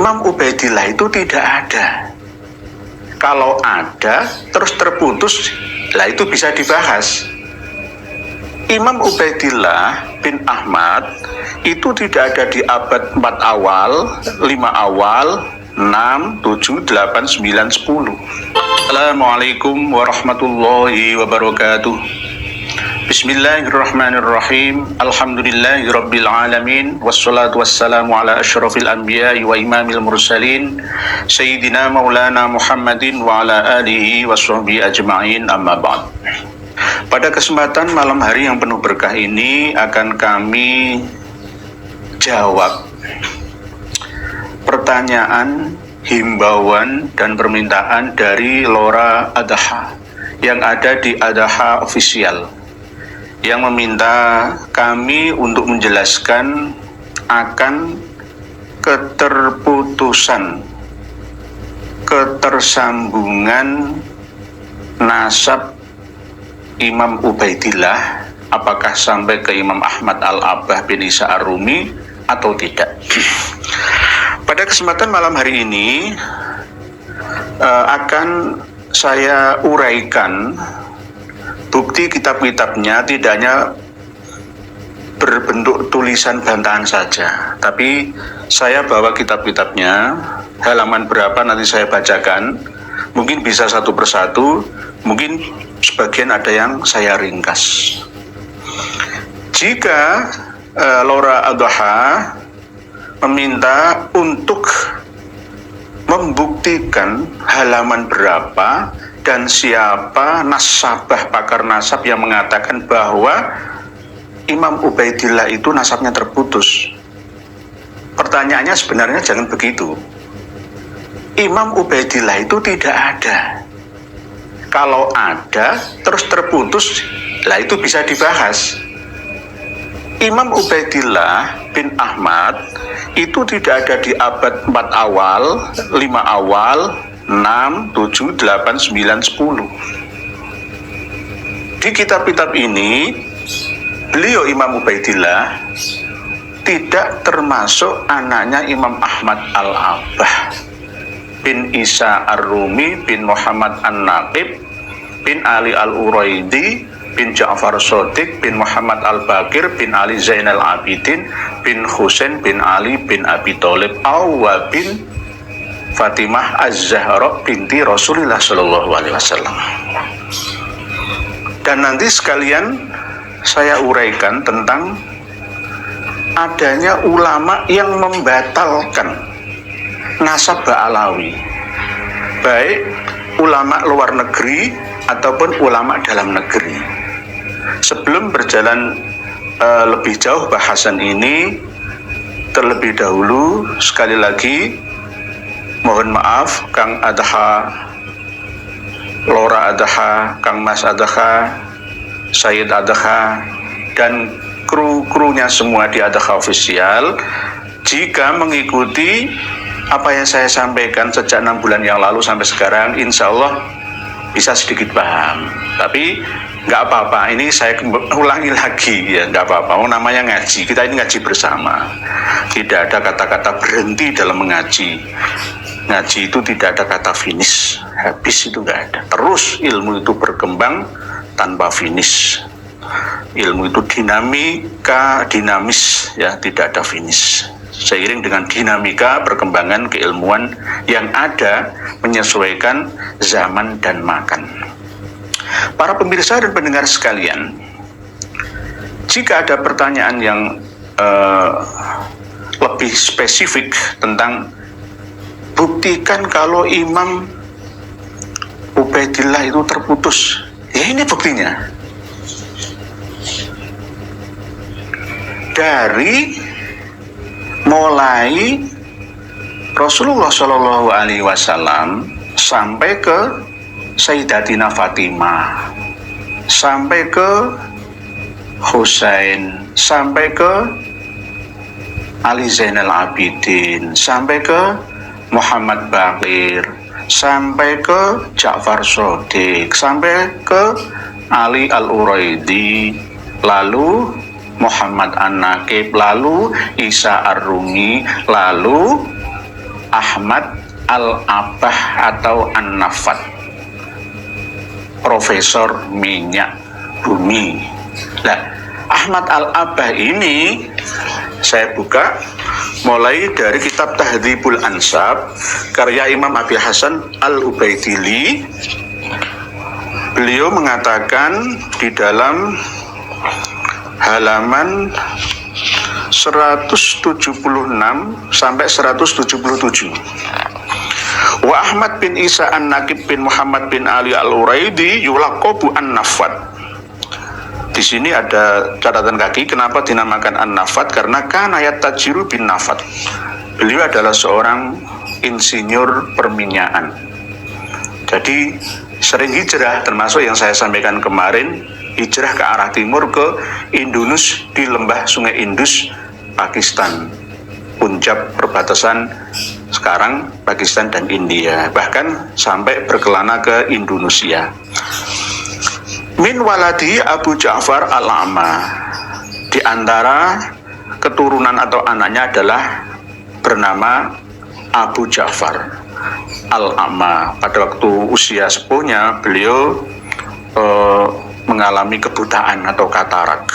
Imam Ubaidillah itu tidak ada. Kalau ada terus terputus, lah itu bisa dibahas. Imam Ubaidillah bin Ahmad itu tidak ada di abad 4 awal, 5 awal, 6, 7, 8, 9, 10. Assalamualaikum warahmatullahi wabarakatuh. Bismillahirrahmanirrahim. Alhamdulillahirabbil alamin wassalatu wassalamu ala asyrafil anbiya'i wa imamil mursalin sayyidina maulana Muhammadin wa ala alihi washabbihi ajma'in, amma ba'd. Pada kesempatan malam hari yang penuh berkah ini akan kami jawab pertanyaan, himbauan dan permintaan dari Lora Adaha yang ada di Adaha Official, yang meminta kami untuk menjelaskan akan ketersambungan nasab Imam Ubaidillah, apakah sampai ke Imam Ahmad Al-Abbah bin Isa Ar-Rumi atau tidak. Pada kesempatan malam hari ini akan saya uraikan bukti kitab-kitabnya, tidak hanya berbentuk tulisan bantahan saja, tapi saya bawa kitab-kitabnya, halaman berapa nanti saya bacakan, mungkin bisa satu persatu, mungkin sebagian ada yang saya ringkas. Jika Lora Adaha meminta untuk membuktikan halaman berapa dan siapa nasabah pakar nasab yang mengatakan bahwa Imam Ubaidillah itu nasabnya terputus. Pertanyaannya sebenarnya jangan begitu. Imam Ubaidillah itu tidak ada. Kalau ada terus terputus, lah itu bisa dibahas. Imam Ubaidillah bin Ahmad itu tidak ada di abad 4 awal, 5 awal, 6, 7, 8, 9, 10. Di kitab-kitab ini, beliau Imam Ubaidillah tidak termasuk anaknya Imam Ahmad Al-Abbah bin Isa Ar-Rumi bin Muhammad An-Naqib bin Ali Al-Uraidi bin Ja'far Shadiq bin Muhammad Al-Baqir bin Ali Zainal Abidin bin Husain bin Ali bin Abi Thalib Awa bin Fatimah Az-Zahra binti Rasulullah Shallallahu Alaihi Wasallam. Dan nanti sekalian saya uraikan tentang adanya ulama yang membatalkan nasab Ba'alawi, baik ulama luar negeri ataupun ulama dalam negeri. Sebelum berjalan lebih jauh bahasan ini, terlebih dahulu sekali lagi mohon maaf Kang Adaha, Lora Adaha, Kang Mas Adaha, Sayyid Adaha, dan kru-krunya semua di Adaha Official, jika mengikuti apa yang saya sampaikan sejak 6 bulan yang lalu sampai sekarang, insya Allah bisa sedikit paham. Tapi nggak apa-apa, ini saya ulangi lagi ya, nggak apa-apa. Namanya ngaji, kita ini ngaji bersama. Tidak ada kata-kata berhenti dalam mengaji. Ngaji itu tidak ada kata finish, habis itu nggak ada. Terus ilmu itu berkembang tanpa finish. Ilmu itu dinamika, dinamis ya, tidak ada finish. Seiring dengan dinamika perkembangan keilmuan yang ada menyesuaikan zaman dan makan. Para pemirsa dan pendengar sekalian, jika ada pertanyaan yang lebih spesifik tentang buktikan kalau Imam Ubaidillah itu terputus, ya ini buktinya. Dari mulai Rasulullah Shallallahu Alaihi Wasallam sampai ke Sayyidatina Fatimah, sampai ke Husain, sampai ke Ali Zainal Abidin, sampai ke Muhammad Baqir, sampai ke Ja'far Shadiq, sampai ke Ali Al-Uraidi, lalu Muhammad An-Naqib, lalu Isa Ar-Rumi, lalu Ahmad Al-Abah atau An-Nafat, Profesor minyak bumi. Nah, Ahmad Al-Abah ini saya buka mulai dari kitab Tahdzibul Ansab karya Imam Abi Hasan Al-Ubaidili. Beliau mengatakan di dalam halaman 176 sampai 177, wa Ahmad bin Isa An-Naqib bin Muhammad bin Ali Al-Uraidi yulaqabu An-Nafat. Di sini ada catatan kaki, kenapa dinamakan An-Nafat? Karena kan ayat tajiru bin Nafat. Beliau adalah seorang insinyur perminyakan. Jadi sering hijrah, termasuk yang saya sampaikan kemarin, hijrah ke arah timur ke Indunus di lembah Sungai Indus, Pakistan, Punjab, perbatasan sekarang Pakistan dan India, bahkan sampai berkelana ke Indonesia. Min waladi Abu Ja'far Al-A'ma, di antara keturunan atau anaknya adalah bernama Abu Ja'far Al-A'ma. Pada waktu usia sepuhnya beliau mengalami kebutaan atau katarak,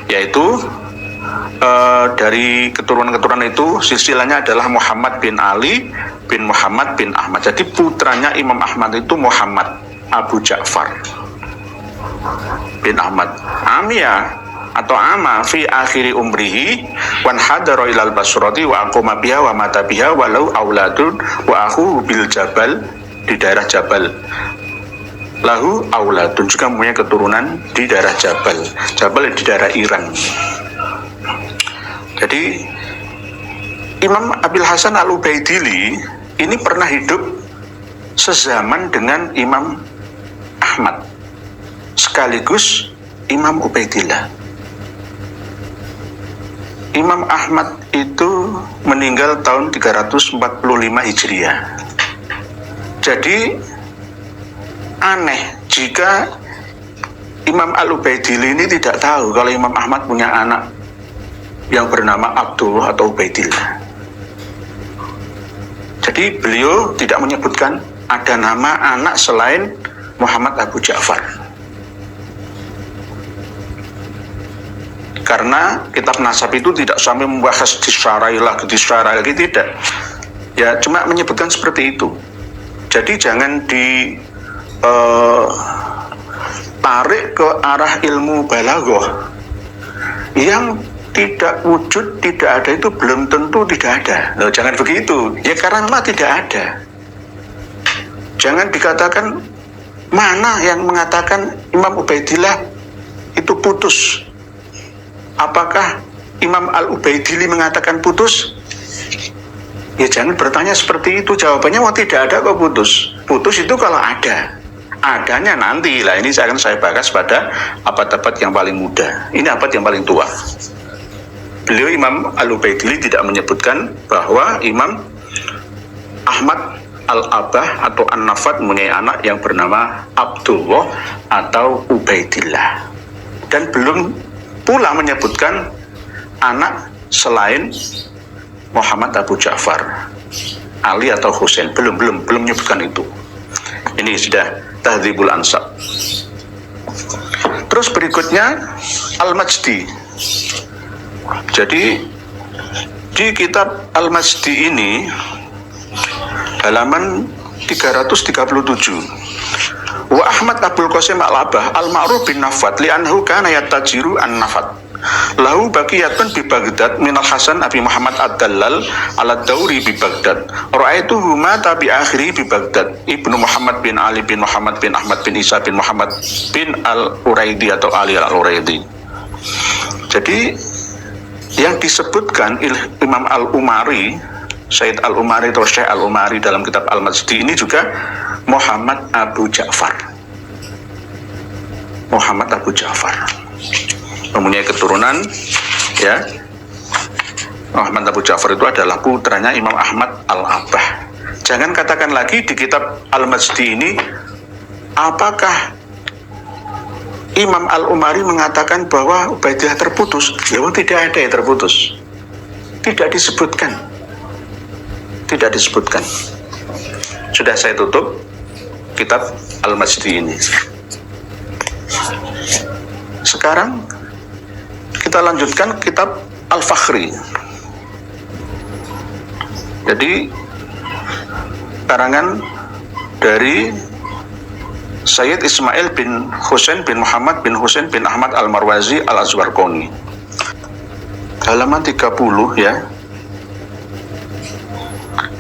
yaitu dari keturunan-keturunan itu silsilahnya adalah Muhammad bin Ali bin Muhammad bin Ahmad. Jadi putranya Imam Ahmad itu Muhammad Abu Ja'far bin Ahmad Amiyah atau ama fi akhiri umrihi wan hadara ilal Basrati wa aqama biha wa mata biha walau auladun wa akhu bil Jabal, di daerah Jabal. Lahu auladun, juga mempunyai keturunan di daerah Jabal. Jabal di daerah Iran. Jadi Imam Abil Hasan Al-Ubaidili ini pernah hidup sezaman dengan Imam Ahmad, sekaligus Imam Ubaidillah. Imam Ahmad itu meninggal tahun 345 Hijriah. Jadi aneh jika Imam Al-Ubaidili ini tidak tahu kalau Imam Ahmad punya anak yang bernama Abdullah atau Ubaidillah. Jadi beliau tidak menyebutkan ada nama anak selain Muhammad Abu Ja'far, karena kitab nasab itu tidak sampai membahas disyarahi lagi, tidak. Ya cuma menyebutkan seperti itu. Jadi jangan tarik ke arah ilmu balaghah yang tidak wujud, tidak ada itu belum tentu tidak ada. Loh, jangan begitu. Ya karena memang tidak ada. Jangan dikatakan mana yang mengatakan Imam Ubaidillah itu putus. Apakah Imam Al-Ubaidili mengatakan putus? Ya jangan bertanya seperti itu. Jawabannya tidak ada kok putus. Putus itu kalau ada. Adanya nanti. Lah ini akan saya bahas pada abad-abad yang paling muda. Ini abad yang paling tua. Beliau Imam Al-Ubaidili tidak menyebutkan bahwa Imam Ahmad Al-Abah atau An-Nafat mempunyai anak yang bernama Abdullah atau Ubaidillah, dan belum pula menyebutkan anak selain Muhammad Abu Ja'far, Ali atau Husain. Belum menyebutkan itu. Ini sudah Tahdzibul Ansab. Terus berikutnya Al-Majdi. Jadi di kitab Al-Majdi ini halaman 337, wa Ahmad Abul Qasim Al-Abah al-Ma'ruf bin Nafat li'anhu kana yattajiru an-Nafat lahu baqiyatun bi Baghdad minal Hasan Abi Muhammad Ad-Dallal al-Dauri bi Baghdad ra'aituhu mata bi akhiri bi Baghdad Ibnu Muhammad bin Ali bin Muhammad bin Ahmad bin Isa bin Muhammad bin Al-Uraidi atau Ali Al-Uraidi. Jadi yang disebutkan Imam Al-Umari, Sayyid Al-Umari atau Syekh Al-Umari dalam kitab Al-Majdi ini juga Muhammad Abu Ja'far. Muhammad Abu Ja'far mempunyai keturunan, ya. Muhammad Abu Ja'far itu adalah putranya Imam Ahmad Al-Abah. Jangan katakan lagi di kitab Al-Majdi ini apakah Imam Al-Umari mengatakan bahwa Ubaidillah terputus. Ya tidak ada yang terputus, tidak disebutkan. tidak disebutkan. Sudah saya tutup kitab Al-Majdi ini. Sekarang kita lanjutkan kitab Al-Fakhri. Jadi karangan dari Sayyid Ismail bin Husain bin Muhammad bin Husain bin Ahmad Al-Marwazi Al-Azwarqani, halaman 30 ya.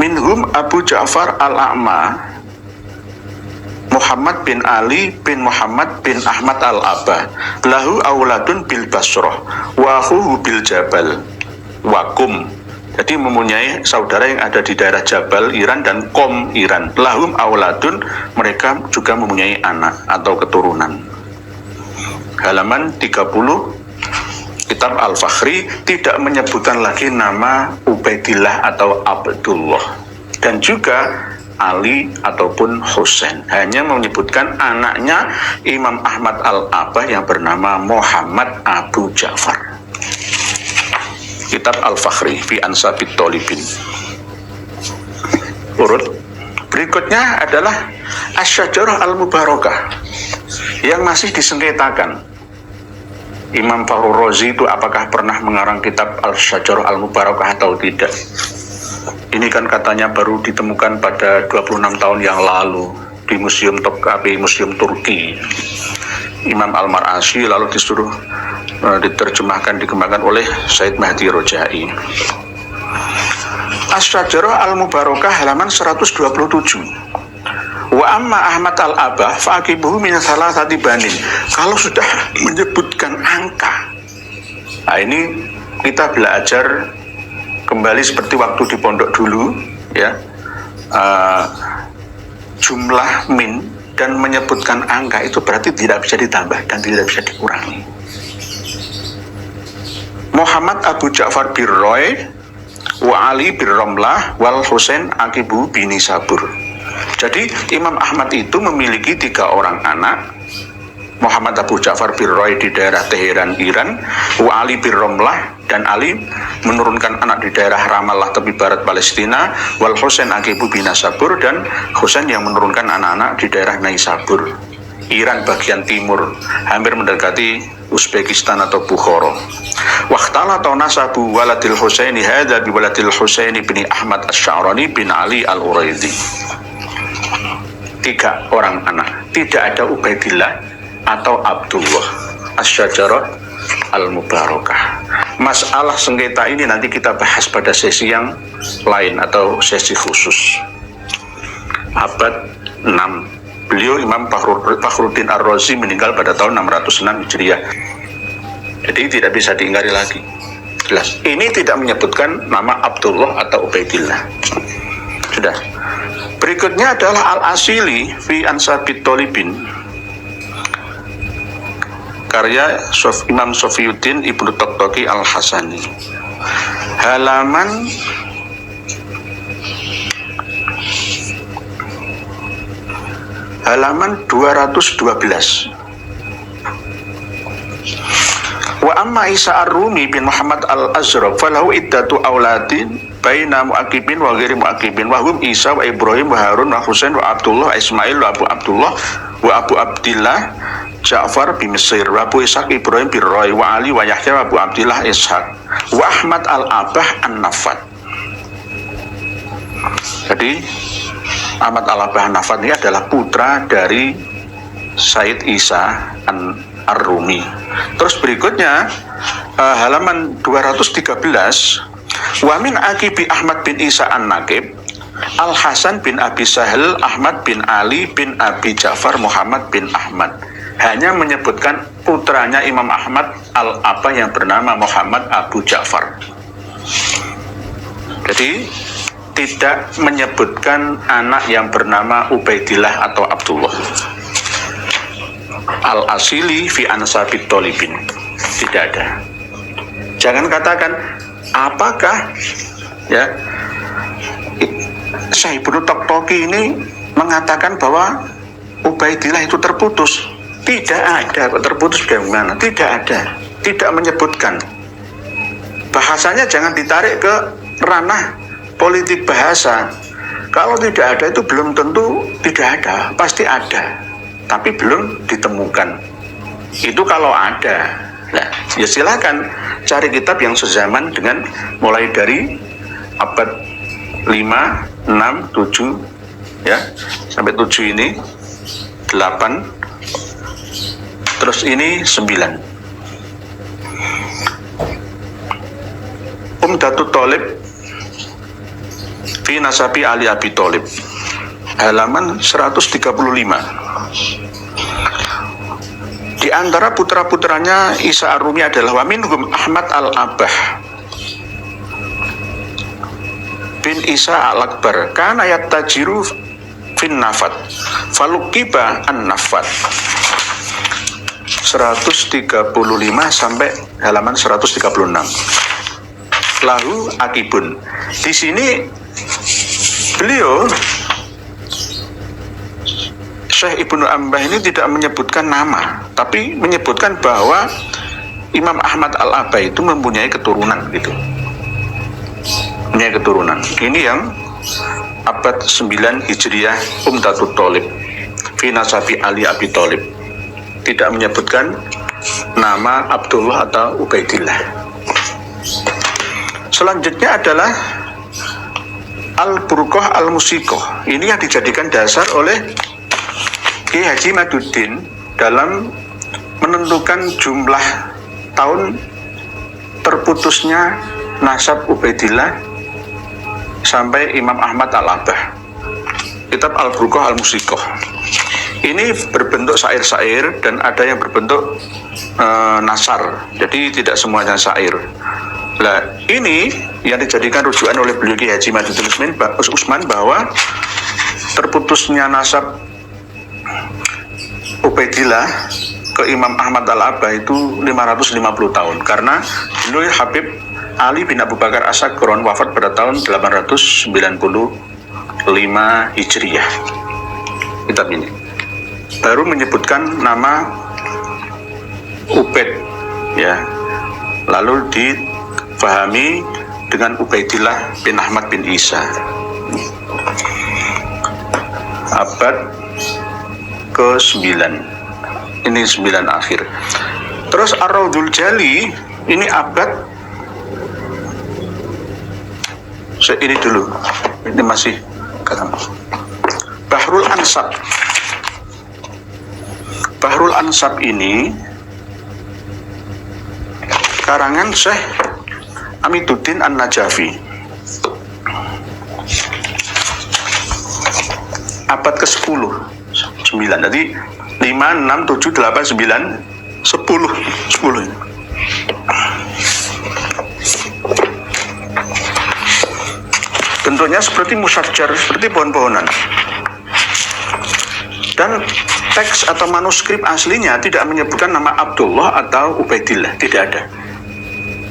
Minhum Abu Ja'far Al-A'ma Muhammad bin Ali bin Muhammad bin Ahmad Al-Abah lahu auladun bil Basrah wa akhuhu bil Jabal wa Qum. Jadi mempunyai saudara yang ada di daerah Jabal Iran dan Qom Iran. Lahum auladun, mereka juga mempunyai anak atau keturunan. Halaman 30 kitab Al-Fakhri tidak menyebutkan lagi nama Ubaidillah atau Abdullah dan juga Ali ataupun Husain, hanya menyebutkan anaknya Imam Ahmad Al-Abah yang bernama Muhammad Abu Ja'far. Kitab Al-Fakhri fi Ansabit Tolibin. Urut berikutnya adalah Asy-Syajarah Al-Mubarakah yang masih disengketakan. Imam Fakhrur Razi itu apakah pernah mengarang kitab Al-Syajarah Al-Mubarakah atau tidak? Ini kan katanya baru ditemukan pada 26 tahun yang lalu di Museum Topkapi, Museum Turki. Imam Al-Mar'ashi lalu disuruh diterjemahkan, dikembangkan oleh Said Mahdi Rojai. Asy-Syajarah Al-Mubarakah halaman 127. Wa amma Ahmad Al-Abah fa'aqibuhu min salasati banin. Kalau sudah menyebutkan angka, nah ini kita belajar kembali seperti waktu di pondok dulu ya. Jumlah min dan menyebutkan angka itu berarti tidak bisa ditambah dan tidak bisa dikurangi. Muhammad Abu Ja'far bin Roy wa Ali bin Romlah wal Husain Aqibu bin Sabur. Jadi Imam Ahmad itu memiliki 3 orang anak. Muhammad Abu Ja'far bin Roy di daerah Teheran, Iran, wa Ali bin Romlah, dan Ali menurunkan anak di daerah Ramallah tepi barat Palestina, wal Husain Aqibu bin Sabur, dan Husain yang menurunkan anak-anak di daerah Naisabur, Iran bagian timur, hampir mendekati Uzbekistan atau Bukhara. Waqtalata nasabu waladil Husaini hadza bi waladil Husaini bin Ahmad Asy-Sya'rani bin Ali Al-Uraidi. 3 orang anak, tidak ada Ubaidillah atau Abdullah. Asy-Syajarah Al-Mubarakah. Masalah sengketa ini nanti kita bahas pada sesi yang lain atau sesi khusus. Abad 6. Beliau Imam Fakhruddin Ar-Razi meninggal pada tahun 606 Hijriah. Jadi tidak bisa diingkari lagi. Jelas. Ini tidak menyebutkan nama Abdullah atau Ubaidillah. Sudah. Berikutnya adalah Al-Asili fi Ansabit Tolibin, karya Imam Sofiyuddin Ibnu Toktoki Al-Hasani, halaman 212. Wa amma Isa Ar-Rumi bin Muhammad Al-Azraq falahu iddatu auladin baina mu'aqibin wa ghairi mu'aqibin wa hum Isa wa Ibrahim wa Harun wa Husain wa Abdullah wa Ismail wa Abu Abdullah wa Abu Abdillah Ja'far bin Mesir wa Abu Ishaq Ibrahim bin Roy wa Ali wa Yahya wa Abu Abdillah Ishaq wa Ahmad Al-Abah An-Nafat. Jadi Ahmad Al-Abah An-Nafat ini adalah putra dari Said Isa Ar-Rumi. Terus berikutnya halaman 213, wa min aqibi Ahmad bin Isa An-Naqib Al-Hasan bin Abi Sahal Ahmad bin Ali bin Abi Ja'far Muhammad bin Ahmad. Hanya menyebutkan putranya Imam Ahmad Al-Abah yang bernama Muhammad Abu Ja'far. Jadi tidak menyebutkan anak yang bernama Ubaidillah atau Abdullah. Al-Asili fi Ansabit Tolibin, tidak ada. Jangan katakan apakah ya Syekh Ibnu Toktoki ini mengatakan bahwa Ubaidillah itu terputus. Tidak ada. Terputus bagaimana? Tidak ada. Tidak menyebutkan. Bahasanya jangan ditarik ke ranah politik bahasa, kalau tidak ada itu belum tentu tidak ada, pasti ada, tapi belum ditemukan. Itu kalau ada. Nah, ya silakan cari kitab yang sezaman dengan mulai dari abad 5, 6, 7 ya, sampai 7 ini 8, terus ini 9. Umdatut Thalib fi Nasabi Ali Abi Thalib, halaman 135. Di antara putra-putranya Isa Ar-Rumi adalah wa minhum Ahmad Al-Abah bin Isa Al-Akbar kana yattajiru fin nafat falukiba an-nafat. 135 sampai halaman 136. Lahu akibun. Di sini beliau Syekh Ibnu Ambah ini tidak menyebutkan nama, tapi menyebutkan bahwa Imam Ahmad Al-Abah itu mempunyai keturunan gitu. Punya keturunan. Ini yang abad 9 Hijriah Umdatut Thalib fi Nasabi Ali Abi Thalib. Tidak menyebutkan nama Abdullah atau Ubaidillah. Selanjutnya adalah Al-Burqah Al-Musiqah. Ini yang dijadikan dasar oleh Ki Haji Maduddin dalam menentukan jumlah tahun terputusnya nasab Ubaidillah sampai Imam Ahmad Al-Abah. Kitab Al-Burqah Al-Musiqah. Ini berbentuk syair-syair dan ada yang berbentuk nasar. Jadi tidak semuanya syair. Nah, ini yang dijadikan rujukan oleh beliau Ki Haji Maduddin Usman bahwa terputusnya nasab Ubaidillah ke Imam Ahmad Al-Abah itu 550 tahun karena beliau Habib Ali bin Abu Bakar As-Sakron wafat pada tahun 895 Hijriah. Kitab ini baru menyebutkan nama Ubaid ya, lalu difahami dengan Ubaidillah bin Ahmad bin Isa, abad ke-9. Ini 9 akhir. Terus Ar-Raudhul Jali ini abad ini dulu. Ini masih Bahrul Ansab. Bahrul Ansab ini karangan Syekh Amiduddin An-Najafi, abad ke-10, 9. Jadi 5, 6, 7, 8, 9, 10 ini. Bentuknya seperti musyajar, seperti pohon-pohonan. Dan teks atau manuskrip aslinya tidak menyebutkan nama Abdullah atau Ubaidillah, tidak ada.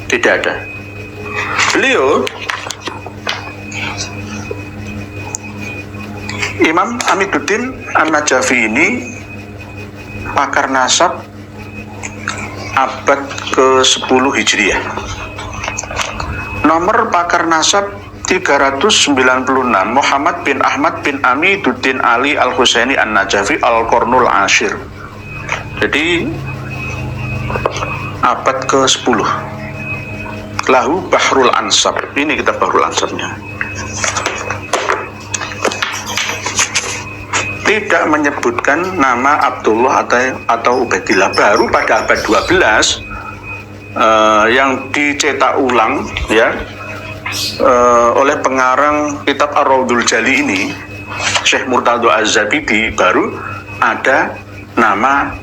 Tidak ada. Beliau Imam Amiduddin An-Najafi ini pakar nasab abad ke-10 Hijriah. Nomor pakar nasab 396, Muhammad bin Ahmad bin Amiduddin Ali Al-Husaini An-Najafi Al-Qarnul Ashir. Jadi abad ke-10. Lahu Bahrul Ansab. Ini kitab Bahrul Ansabnya. Tidak menyebutkan nama Abdullah atau Ubaidillah. Baru pada abad 12 yang dicetak ulang ya oleh pengarang kitab Ar-Raudhul Jali ini, Syekh Murtadha Az-Zabidi, baru ada nama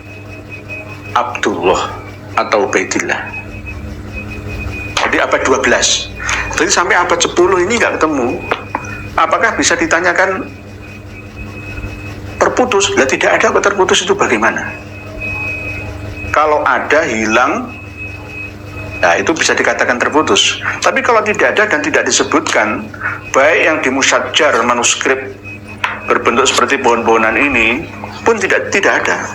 Abdullah atau Ubaidillah. Jadi abad 12. Jadi sampai abad 10 ini nggak ketemu. Apakah bisa ditanyakan terputus? Lah tidak ada kok terputus, itu bagaimana? Kalau ada hilang, nah itu bisa dikatakan terputus. Tapi kalau tidak ada dan tidak disebutkan, baik yang di musyajar manuskrip berbentuk seperti pohon-pohonan ini pun tidak ada.